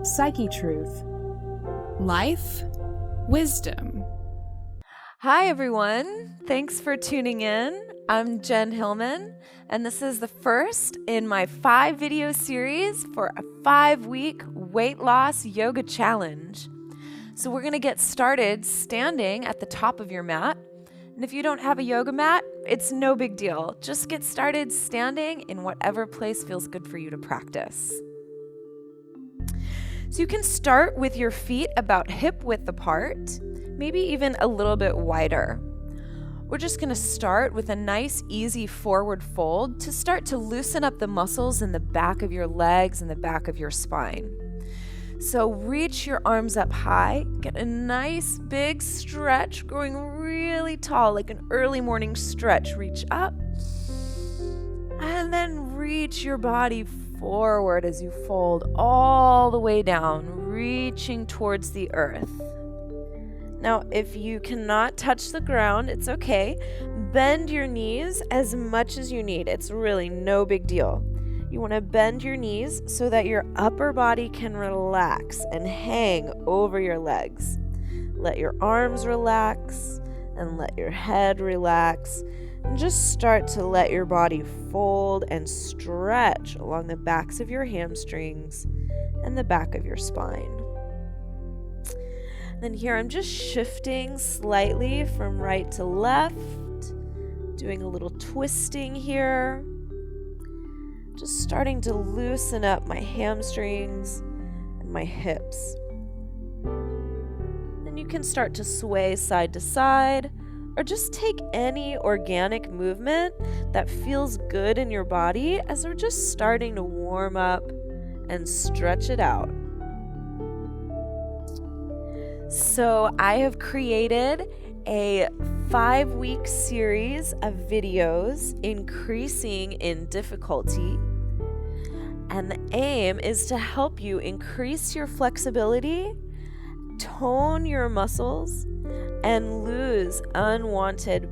Psychetruth. Life, wisdom. Hi everyone, thanks for tuning in. I'm Jen Hilman, and this is the first in my 5-video series for a 5-week weight loss yoga challenge. So we're gonna get started standing at the top of your mat. And if you don't have a yoga mat, it's no big deal. Just get started standing in whatever place feels good for you to practice. So you can start with your feet about hip width apart, maybe even a little bit wider. We're just going to start with a nice, easy forward fold to start to loosen up the muscles in the back of your legs and the back of your spine. So reach your arms up high, get a nice big stretch, growing really tall, like an early morning stretch. Reach up, and then reach your body forward as you fold all the way down, reaching towards the earth. Now, if you cannot touch the ground, it's okay. Bend your knees as much as you need. It's really no big deal. You want to bend your knees so that your upper body can relax and hang over your legs. Let your arms relax and let your head relax. And just start to let your body fold and stretch along the backs of your hamstrings and the back of your spine. Then here I'm just shifting slightly from right to left, doing a little twisting here. Just starting to loosen up my hamstrings and my hips. Then you can start to sway side to side, or just take any organic movement that feels good in your body as we're just starting to warm up and stretch it out. So I have created a 5-week series of videos increasing in difficulty. And the aim is to help you increase your flexibility, tone your muscles, and lose unwanted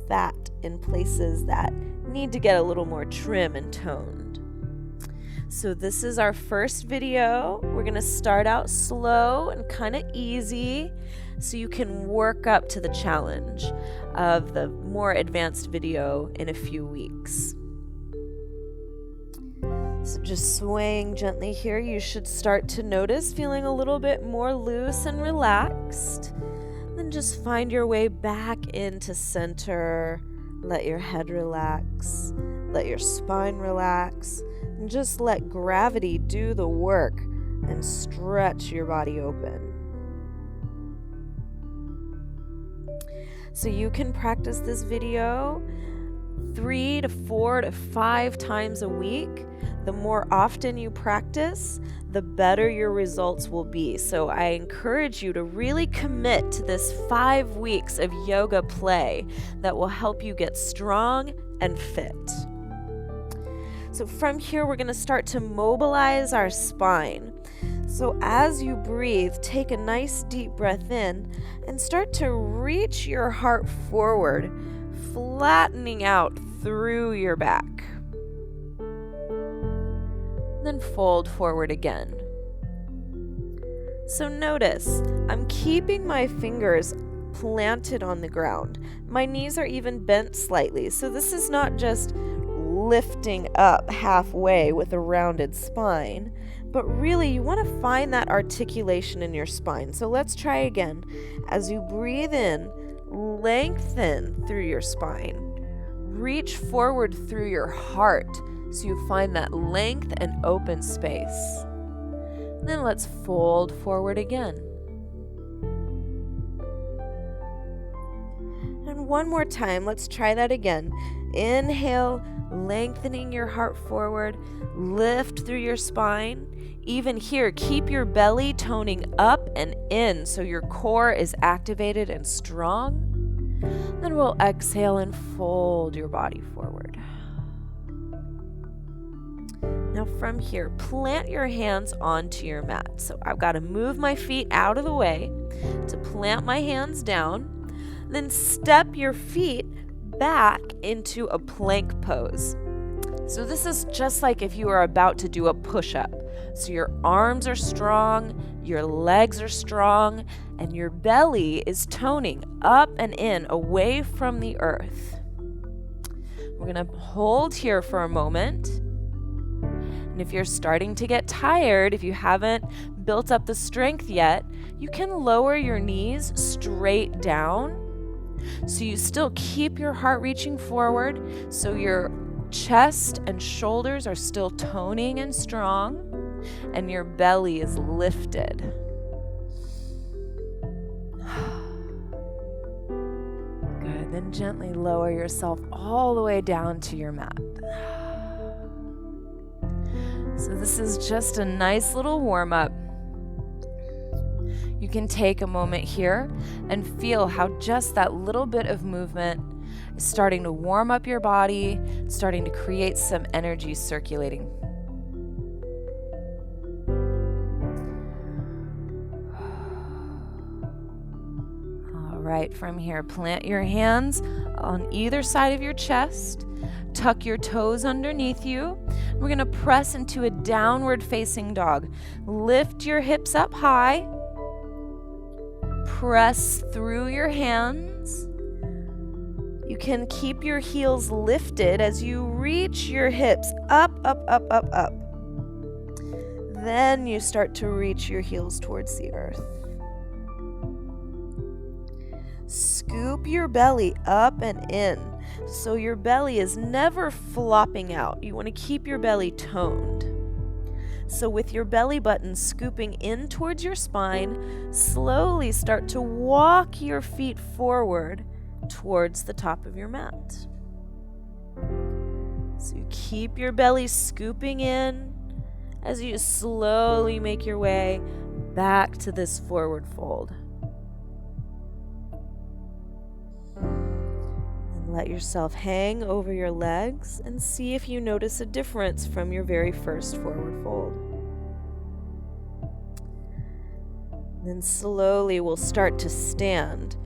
fat in places that need to get a little more trim and toned. So this is our first video. We're going to start out slow and kind of easy so you can work up to the challenge of the more advanced video in a few weeks. So just swaying gently here, you should start to notice feeling a little bit more loose and relaxed. Then just find your way back into center. Let your head relax. Let your spine relax. And just let gravity do the work and stretch your body open. So you can practice this video 3 to 4 to 5 times a week. The more often you practice, the better your results will be. So I encourage you to really commit to this 5 weeks of yoga play that will help you get strong and fit. So from here, we're going to start to mobilize our spine. So as you breathe, take a nice deep breath in and start to reach your heart forward, flattening out through your back. Then fold forward again. So notice, I'm keeping my fingers planted on the ground. My knees are even bent slightly, so this is not just lifting up halfway with a rounded spine, but really you want to find that articulation in your spine. So let's try again. As you breathe in, lengthen through your spine. Reach forward through your heart so you find that length and open space. Then let's fold forward again. And one more time, let's try that again. Inhale, lengthening your heart forward, lift through your spine. Even here, keep your belly toning up and in so your core is activated and strong. Then we'll exhale and fold your body forward. Now from here, plant your hands onto your mat. So I've got to move my feet out of the way to plant my hands down. Then step your feet back into a plank pose. So this is just like if you are about to do a push-up. So your arms are strong, your legs are strong, and your belly is toning up and in, away from the earth. We're going to hold here for a moment. And if you're starting to get tired, if you haven't built up the strength yet, you can lower your knees straight down. So you still keep your heart reaching forward, so your chest and shoulders are still toning and strong, and your belly is lifted. Good. Then gently lower yourself all the way down to your mat. So this is just a nice little warm-up. You can take a moment here and feel how just that little bit of movement is starting to warm up your body, starting to create some energy circulating. All right, from here, plant your hands on either side of your chest. Tuck your toes underneath you. We're going to press into a downward facing dog. Lift your hips up high. Press through your hands. You can keep your heels lifted as you reach your hips up, up, up, up, up. Then you start to reach your heels towards the earth. Scoop your belly up and in, so your belly is never flopping out. You want to keep your belly toned. So with your belly button scooping in towards your spine, slowly start to walk your feet forward towards the top of your mat. So you keep your belly scooping in as you slowly make your way back to this forward fold. And let yourself hang over your legs and see if you notice a difference from your very first forward fold. Then slowly we'll start to stand.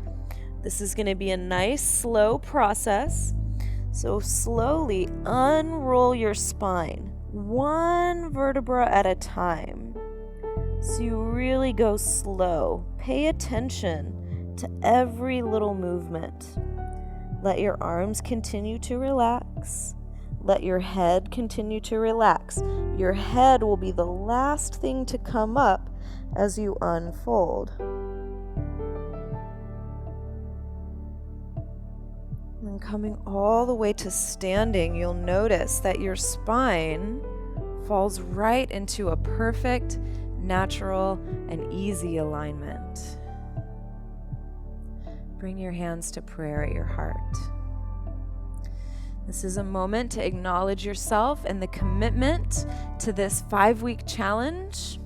This is going to be a nice slow process. So slowly unroll your spine, one vertebra at a time. So you really go slow. Pay attention to every little movement. Let your arms continue to relax. Let your head continue to relax. Your head will be the last thing to come up as you unfold. And coming all the way to standing, you'll notice that your spine falls right into a perfect, natural, and easy alignment. Bring your hands to prayer at your heart. This is a moment to acknowledge yourself and the commitment to this 5-week challenge.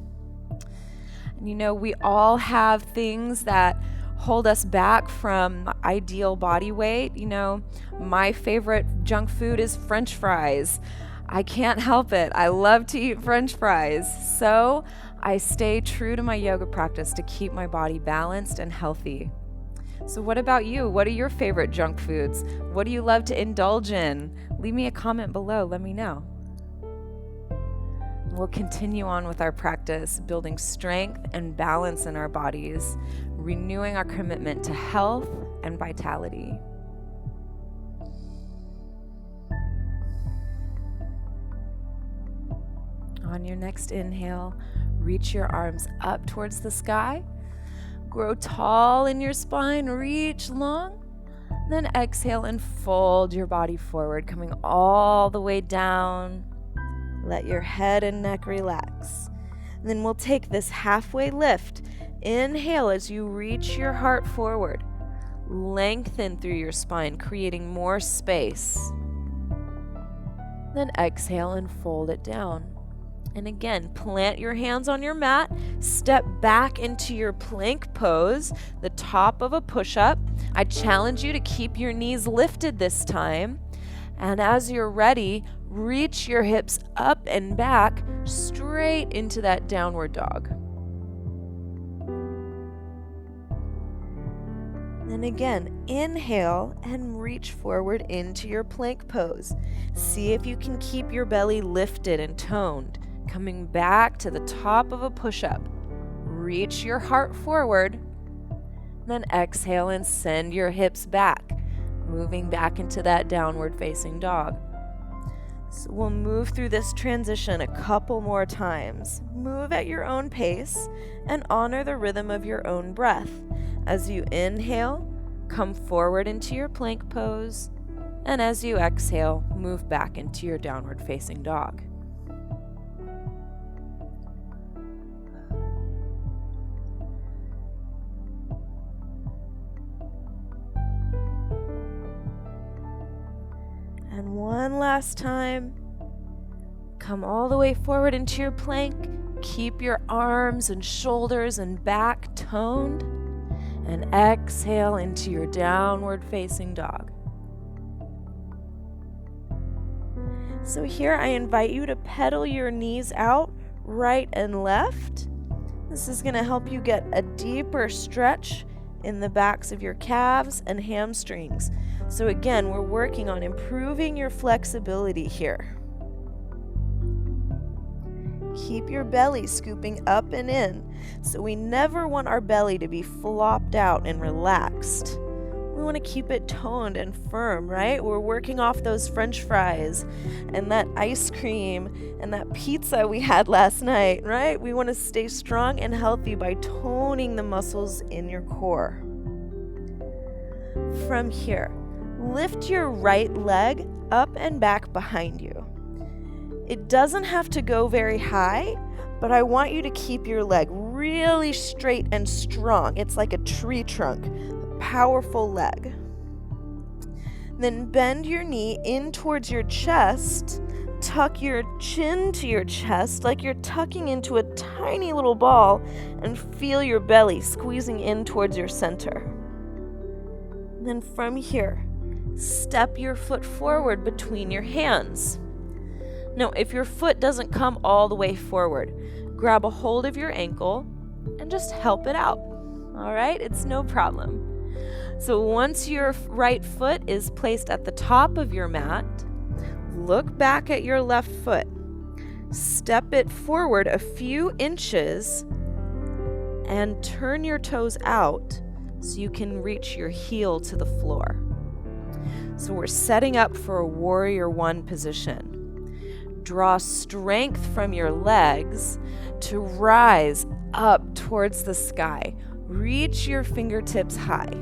And you know, we all have things that hold us back from ideal body weight. You know, my favorite junk food is French fries. I can't help it. I love to eat French fries. So I stay true to my yoga practice to keep my body balanced and healthy. So what about you? What are your favorite junk foods? What do you love to indulge in? Leave me a comment below. Let me know. We'll continue on with our practice, building strength and balance in our bodies, renewing our commitment to health and vitality. On your next inhale, reach your arms up towards the sky. Grow tall in your spine, reach long. Then exhale and fold your body forward, coming all the way down. Let your head and neck relax. And then we'll take this halfway lift. Inhale as you reach your heart forward. Lengthen through your spine, creating more space. Then exhale and fold it down. And again, plant your hands on your mat. Step back into your plank pose, the top of a push-up. I challenge you to keep your knees lifted this time. And as you're ready, reach your hips up and back straight into that downward dog. And again, inhale and reach forward into your plank pose. See if you can keep your belly lifted and toned. Coming back to the top of a push-up. Reach your heart forward. Then exhale and send your hips back, moving back into that downward facing dog. So we'll move through this transition a couple more times. Move at your own pace and honor the rhythm of your own breath. As you inhale, come forward into your plank pose, and as you exhale, move back into your downward facing dog. And one last time, come all the way forward into your plank. Keep your arms and shoulders and back toned, and exhale into your downward facing dog. So here I invite you to pedal your knees out right and left. This is going to help you get a deeper stretch in the backs of your calves and hamstrings. So again, we're working on improving your flexibility here. Keep your belly scooping up and in. So we never want our belly to be flopped out and relaxed. We want to keep it toned and firm, right? We're working off those French fries and that ice cream and that pizza we had last night, right? We want to stay strong and healthy by toning the muscles in your core. From here, lift your right leg up and back behind you. It doesn't have to go very high, but I want you to keep your leg really straight and strong. It's like a tree trunk, a powerful leg. Then bend your knee in towards your chest. Tuck your chin to your chest like you're tucking into a tiny little ball, and feel your belly squeezing in towards your center. Then from here, step your foot forward between your hands. Now, if your foot doesn't come all the way forward, grab a hold of your ankle and just help it out. All right? It's no problem. So once your right foot is placed at the top of your mat, look back at your left foot. Step it forward a few inches and turn your toes out so you can reach your heel to the floor. So we're setting up for a warrior one position. Draw strength from your legs to rise up towards the sky. Reach your fingertips high.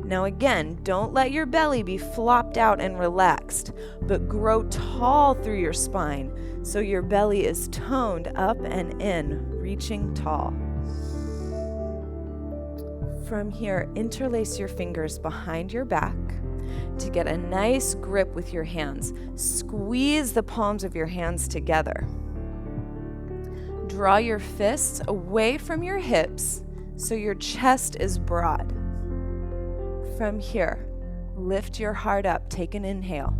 Now again, don't let your belly be flopped out and relaxed, but grow tall through your spine so your belly is toned up and in, reaching tall. From here, interlace your fingers behind your back to get a nice grip with your hands. Squeeze the palms of your hands together. Draw your fists away from your hips so your chest is broad. From here, lift your heart up. Take an inhale.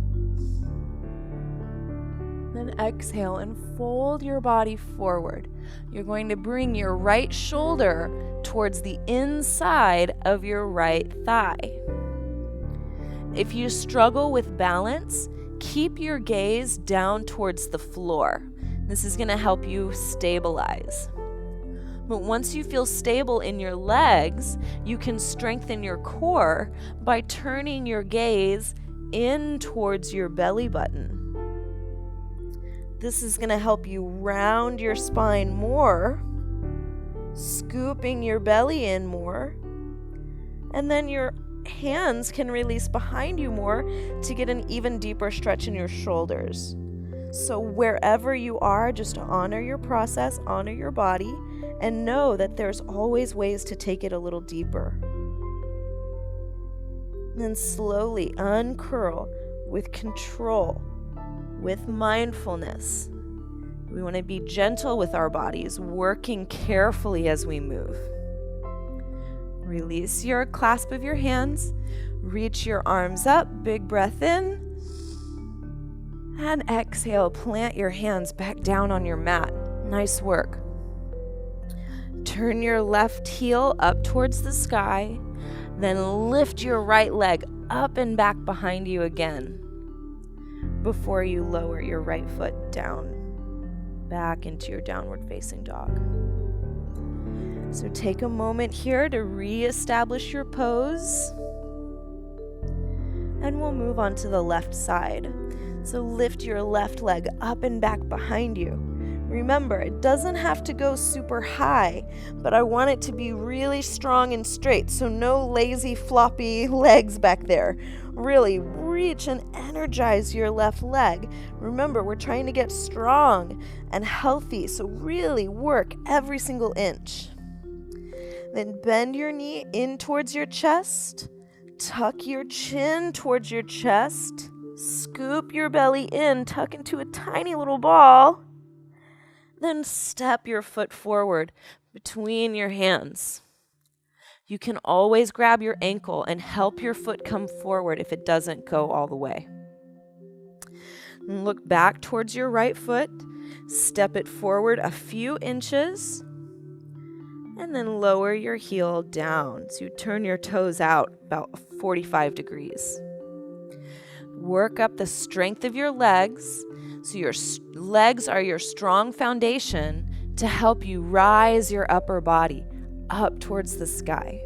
Then exhale and fold your body forward. You're going to bring your right shoulder towards the inside of your right thigh. If you struggle with balance, keep your gaze down towards the floor. This is going to help you stabilize. But once you feel stable in your legs, you can strengthen your core by turning your gaze in towards your belly button. This is going to help you round your spine more, scooping your belly in more, and then your hands can release behind you more to get an even deeper stretch in your shoulders. So wherever you are, just honor your process, honor your body, and know that there's always ways to take it a little deeper. Then slowly uncurl with control, with mindfulness. We want to be gentle with our bodies, working carefully as we move. Release your clasp of your hands. Reach your arms up. Big breath in. And exhale. Plant your hands back down on your mat. Nice work. Turn your left heel up towards the sky. Then lift your right leg up and back behind you again before you lower your right foot down. back into your downward facing dog. So take a moment here to reestablish your pose. And we'll move on to the left side. So lift your left leg up and back behind you. Remember, it doesn't have to go super high, but I want it to be really strong and straight, so no lazy, floppy legs back there. Really reach and energize your left leg. Remember, we're trying to get strong and healthy, so really work every single inch. Then bend your knee in towards your chest. Tuck your chin towards your chest. Scoop your belly in, tuck into a tiny little ball. Then step your foot forward between your hands. You can always grab your ankle and help your foot come forward if it doesn't go all the way. And look back towards your right foot. Step it forward a few inches. And then lower your heel down. So you turn your toes out about 45 degrees. Work up the strength of your legs. So your legs are your strong foundation to help you rise your upper body up towards the sky.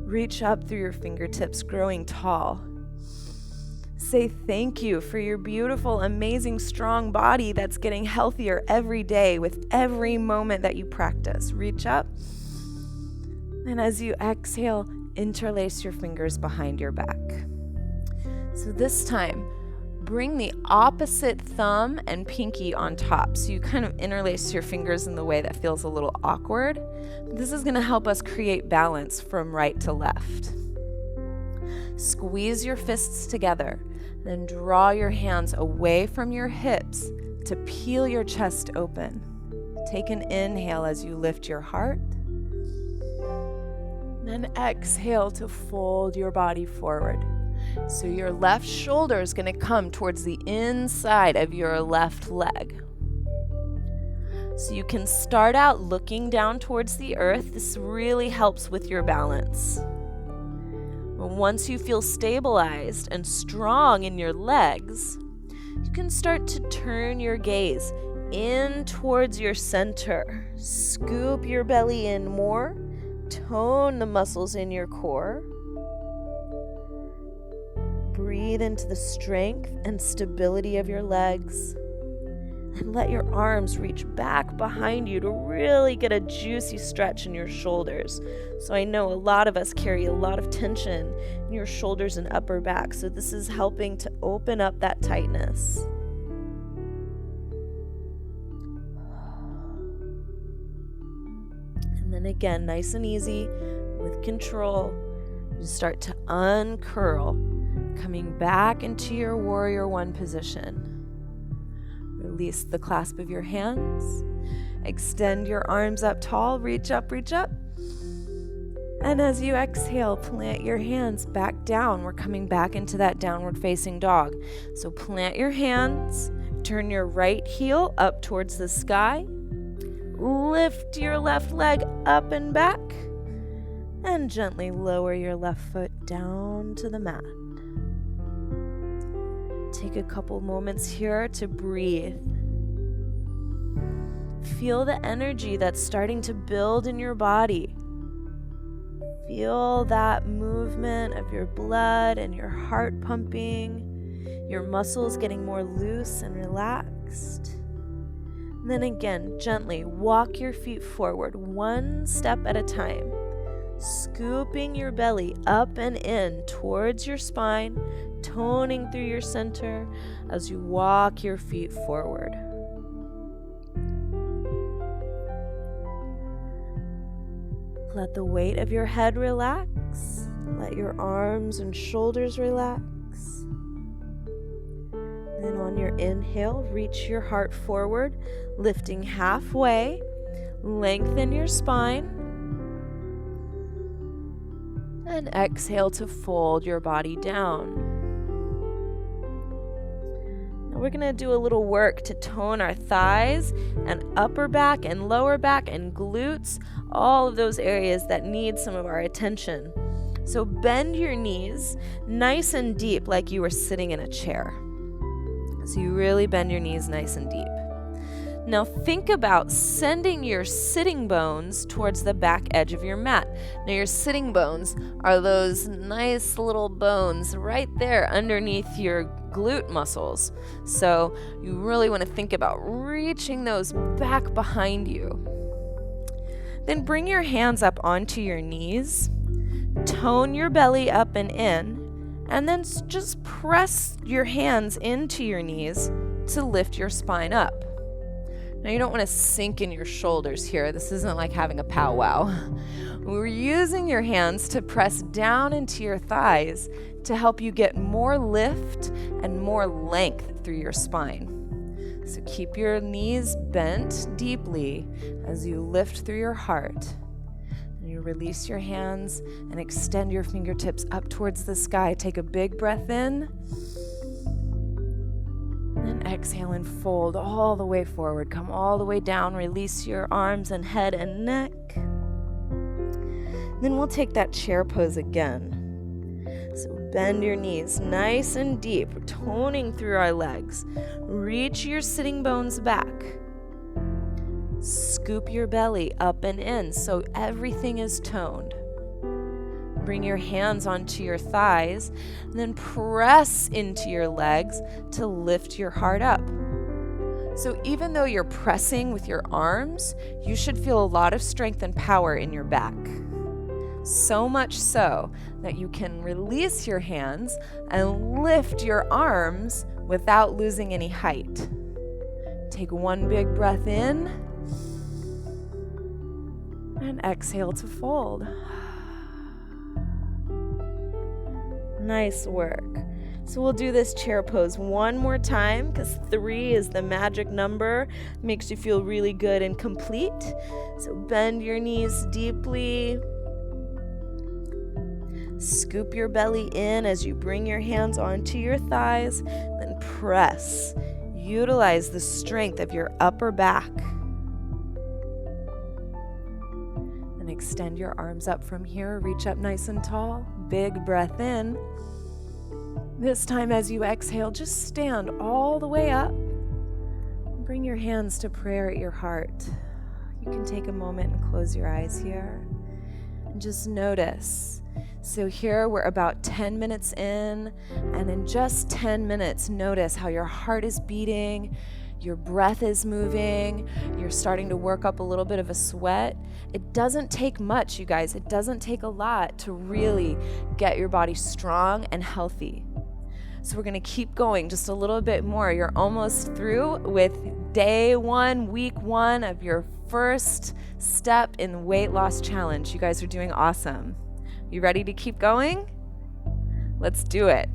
Reach up through your fingertips, growing tall. Say thank you for your beautiful, amazing, strong body that's getting healthier every day with every moment that you practice. Reach up. And as you exhale, interlace your fingers behind your back. So this time, bring the opposite thumb and pinky on top. So you kind of interlace your fingers in the way that feels a little awkward. This is going to help us create balance from right to left. Squeeze your fists together. Then draw your hands away from your hips to peel your chest open. Take an inhale as you lift your heart. Then exhale to fold your body forward. So your left shoulder is going to come towards the inside of your left leg. So you can start out looking down towards the earth. This really helps with your balance. Once you feel stabilized and strong in your legs, you can start to turn your gaze in towards your center. Scoop your belly in more. Tone the muscles in your core. Breathe into the strength and stability of your legs. And let your arms reach back behind you to really get a juicy stretch in your shoulders. So I know a lot of us carry a lot of tension in your shoulders and upper back. So this is helping to open up that tightness. And then again, nice and easy, with control, you start to uncurl, coming back into your warrior one position. Release the clasp of your hands. Extend your arms up tall. Reach up, reach up. And as you exhale, plant your hands back down. We're coming back into that downward facing dog. So plant your hands. Turn your right heel up towards the sky. Lift your left leg up and back. And gently lower your left foot down to the mat. Take a couple moments here to breathe. Feel the energy that's starting to build in your body. Feel that movement of your blood and your heart pumping, your muscles getting more loose and relaxed. And then again, gently walk your feet forward, one step at a time, scooping your belly up and in towards your spine, toning through your center as you walk your feet forward. Let the weight of your head relax. Let your arms and shoulders relax. Then on your inhale, reach your heart forward, lifting halfway. Lengthen your spine. And exhale to fold your body down. We're going to do a little work to tone our thighs and upper back and lower back and glutes, all of those areas that need some of our attention. So bend your knees nice and deep like you were sitting in a chair. So you really bend your knees nice and deep. Now think about sending your sitting bones towards the back edge of your mat. Now your sitting bones are those nice little bones right there underneath your glute muscles. So you really want to think about reaching those back behind you. Then bring your hands up onto your knees, tone your belly up and in, and then just press your hands into your knees to lift your spine up. Now you don't want to sink in your shoulders here. This isn't like having a powwow. We're using your hands to press down into your thighs to help you get more lift and more length through your spine. So keep your knees bent deeply as you lift through your heart. And you release your hands and extend your fingertips up towards the sky. Take a big breath in. And exhale and fold all the way forward. Come all the way down. Release your arms and head and neck. Then we'll take that chair pose again. So bend your knees nice and deep, toning through our legs. Reach your sitting bones back. Scoop your belly up and in so everything is toned. Bring your hands onto your thighs, and then press into your legs to lift your heart up. So even though you're pressing with your arms, you should feel a lot of strength and power in your back. So much so that you can release your hands and lift your arms without losing any height. Take one big breath in, and exhale to fold. Nice work. So we'll do this chair pose one more time because 3 is the magic number. Makes you feel really good and complete. So bend your knees deeply. Scoop your belly in as you bring your hands onto your thighs. Then press. Utilize the strength of your upper back. And extend your arms up from here. Reach up nice and tall. Big breath in. This time as you exhale, just stand all the way up. Bring your hands to prayer at your heart. You can take a moment and close your eyes here. And just notice. So here we're about 10 minutes in, and in just 10 minutes, notice how your heart is beating, your breath is moving, you're starting to work up a little bit of a sweat. It doesn't take much, you guys. It doesn't take a lot to really get your body strong and healthy. So we're going to keep going just a little bit more. You're almost through with day 1, week 1 of your first step in the weight loss challenge. You guys are doing awesome. You ready to keep going? Let's do it.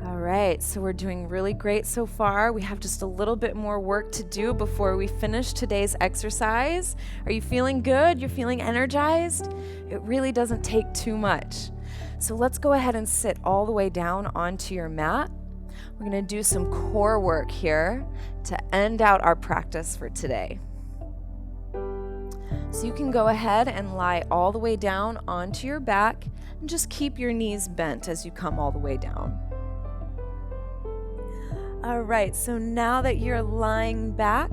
All right, so we're doing really great so far. We have just a little bit more work to do before we finish today's exercise. Are you feeling good? You're feeling energized? It really doesn't take too much. So let's go ahead and sit all the way down onto your mat. We're going to do some core work here to end out our practice for today. So you can go ahead and lie all the way down onto your back and just keep your knees bent as you come all the way down. All right, so now that you're lying back,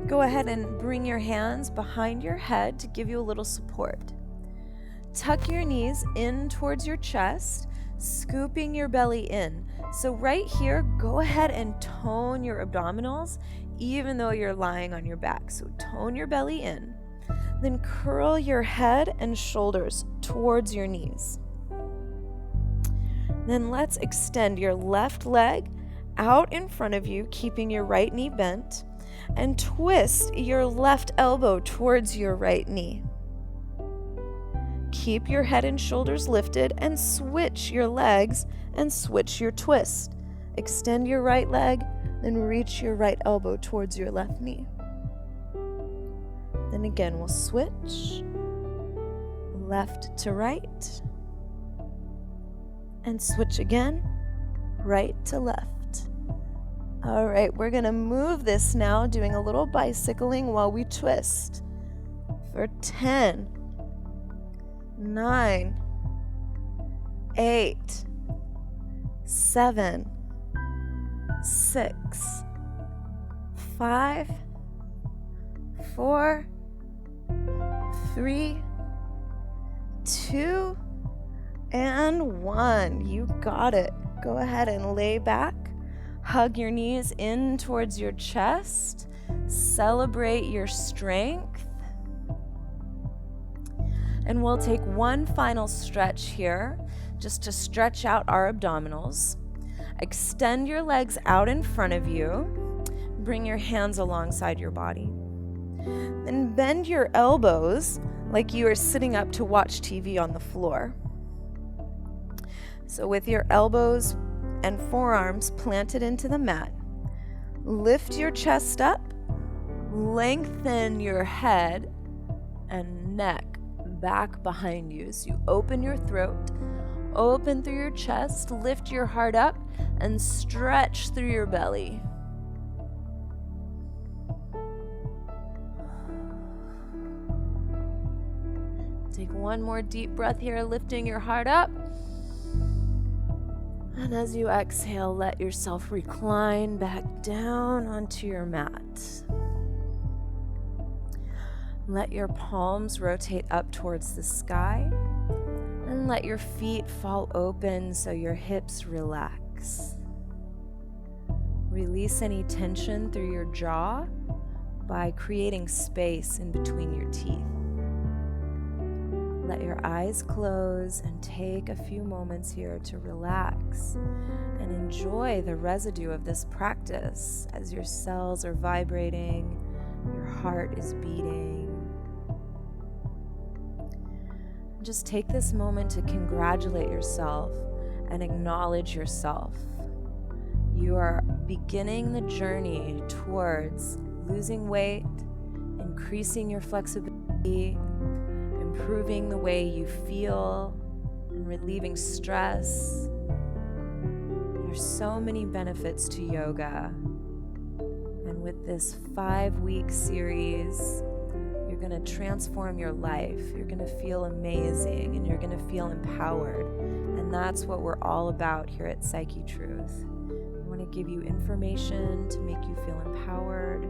go ahead and bring your hands behind your head to give you a little support. Tuck your knees in towards your chest, scooping your belly in. So right here, go ahead and tone your abdominals even though you're lying on your back. So tone your belly in. Then curl your head and shoulders towards your knees. Then let's extend your left leg out in front of you, keeping your right knee bent, and twist your left elbow towards your right knee. Keep your head and shoulders lifted and switch your legs and switch your twist. Extend your right leg, then reach your right elbow towards your left knee. Then again, we'll switch left to right and switch again, right to left. All right, we're gonna move this now, doing a little bicycling while we twist for 10, 9, 8, 7, 6, 5, 4, 3, 2, and 1. You got it. Go ahead and lay back. Hug your knees in towards your chest. Celebrate your strength. And we'll take one final stretch here, just to stretch out our abdominals. Extend your legs out in front of you. Bring your hands alongside your body. Then bend your elbows like you are sitting up to watch TV on the floor. So with your elbows and forearms planted into the mat, lift your chest up, lengthen your head and neck back behind you. So you open your throat, open through your chest, lift your heart up, and stretch through your belly. Take one more deep breath here, lifting your heart up. And as you exhale, let yourself recline back down onto your mat. Let your palms rotate up towards the sky, and let your feet fall open so your hips relax. Release any tension through your jaw by creating space in between your teeth. Let your eyes close and take a few moments here to relax and enjoy the residue of this practice as your cells are vibrating, your heart is beating. Just take this moment to congratulate yourself and acknowledge yourself. You are beginning the journey towards losing weight, increasing your flexibility, improving the way you feel, and relieving stress. There's so many benefits to yoga. And with this 5-week series, you're going to transform your life. You're going to feel amazing and you're going to feel empowered. And that's what we're all about here at Psychetruth. We want to give you information to make you feel empowered,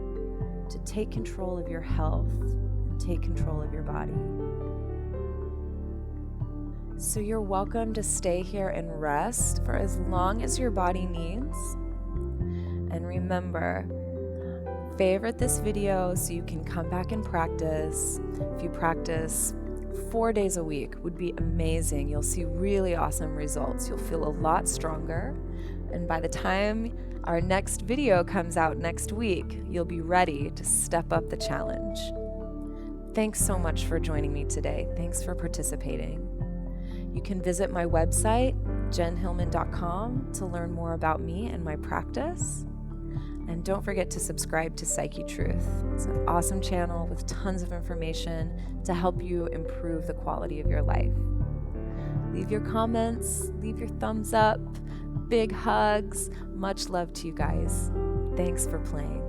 to take control of your health and take control of your body. So you're welcome to stay here and rest for as long as your body needs. And remember, favorite this video so you can come back and practice. If you practice 4 days a week, would be amazing. You'll see really awesome results. You'll feel a lot stronger. And by the time our next video comes out next week, you'll be ready to step up the challenge. Thanks so much for joining me today. Thanks for participating. You can visit my website, jenhilman.com, to learn more about me and my practice. And don't forget to subscribe to Psychetruth. It's an awesome channel with tons of information to help you improve the quality of your life. Leave your comments, leave your thumbs up, big hugs. Much love to you guys. Thanks for playing.